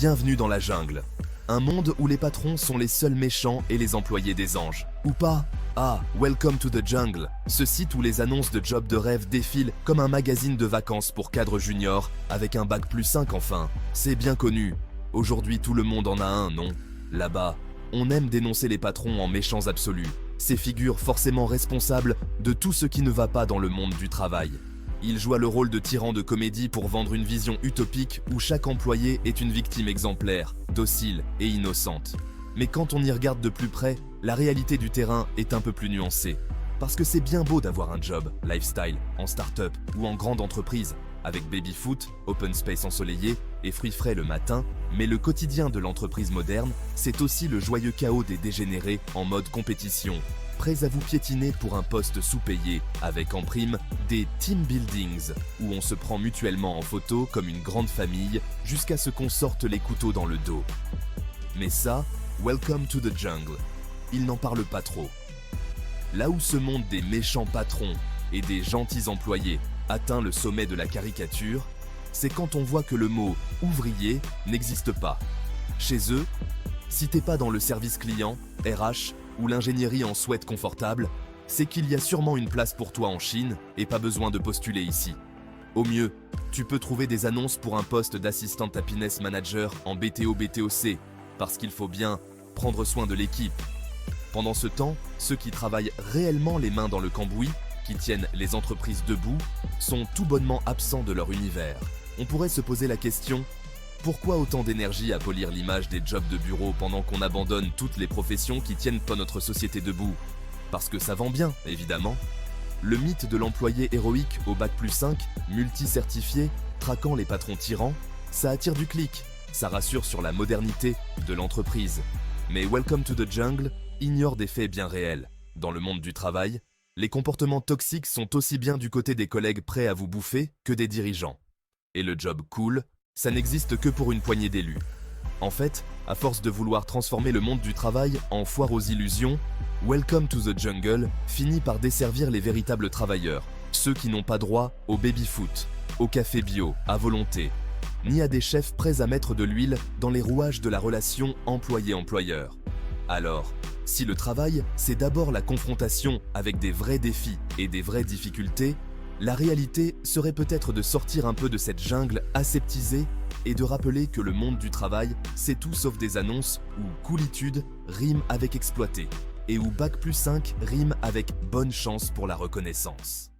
Bienvenue dans la jungle. Un monde où les patrons sont les seuls méchants et les employés des anges. Ou pas? Ah, Welcome to the Jungle, ce site où les annonces de jobs de rêve défilent comme un magazine de vacances pour cadres juniors, avec un bac+5 enfin. C'est bien connu. Aujourd'hui tout le monde en a un, non? Là-bas, on aime dénoncer les patrons en méchants absolus, ces figures forcément responsables de tout ce qui ne va pas dans le monde du travail. Ils jouent le rôle de tyran de comédie pour vendre une vision utopique où chaque employé est une victime exemplaire, docile et innocente. Mais quand on y regarde de plus près, la réalité du terrain est un peu plus nuancée. Parce que c'est bien beau d'avoir un job, lifestyle, en start-up ou en grande entreprise, avec baby-foot, open space ensoleillé et fruits frais le matin, mais le quotidien de l'entreprise moderne, c'est aussi le joyeux chaos des dégénérés en mode compétition, prêts à vous piétiner pour un poste sous-payé, avec en prime des team buildings, où on se prend mutuellement en photo comme une grande famille, jusqu'à ce qu'on sorte les couteaux dans le dos. Mais ça, welcome to the jungle. Ils n'en parlent pas trop. Là où ce monde des méchants patrons et des gentils employés atteint le sommet de la caricature, c'est quand on voit que le mot « ouvrier » n'existe pas. Chez eux, si t'es pas dans le service client, RH ou l'ingénierie en sweat confortable, c'est qu'il y a sûrement une place pour toi en Chine et pas besoin de postuler ici. Au mieux, tu peux trouver des annonces pour un poste d'assistant happiness manager en BTO-BTOC, parce qu'il faut bien prendre soin de l'équipe. Pendant ce temps, ceux qui travaillent réellement les mains dans le cambouis, qui tiennent les entreprises debout, sont tout bonnement absents de leur univers. On pourrait se poser la question: pourquoi autant d'énergie à polir l'image des jobs de bureau pendant qu'on abandonne toutes les professions qui tiennent pas notre société debout? Parce que ça vend bien, évidemment. Le mythe de l'employé héroïque au bac+5, multi-certifié, traquant les patrons tyrans, ça attire du clic, ça rassure sur la modernité de l'entreprise. Mais Welcome to the Jungle ignore des faits bien réels. Dans le monde du travail, les comportements toxiques sont aussi bien du côté des collègues prêts à vous bouffer que des dirigeants. Et le job cool, ça n'existe que pour une poignée d'élus. En fait, à force de vouloir transformer le monde du travail en foire aux illusions, Welcome to the Jungle finit par desservir les véritables travailleurs, ceux qui n'ont pas droit au baby-foot, au café bio, à volonté, ni à des chefs prêts à mettre de l'huile dans les rouages de la relation employé-employeur. Alors, si le travail, c'est d'abord la confrontation avec des vrais défis et des vraies difficultés, la réalité serait peut-être de sortir un peu de cette jungle aseptisée et de rappeler que le monde du travail, c'est tout sauf des annonces où coolitude rime avec exploité et où bac+5 rime avec bonne chance pour la reconnaissance.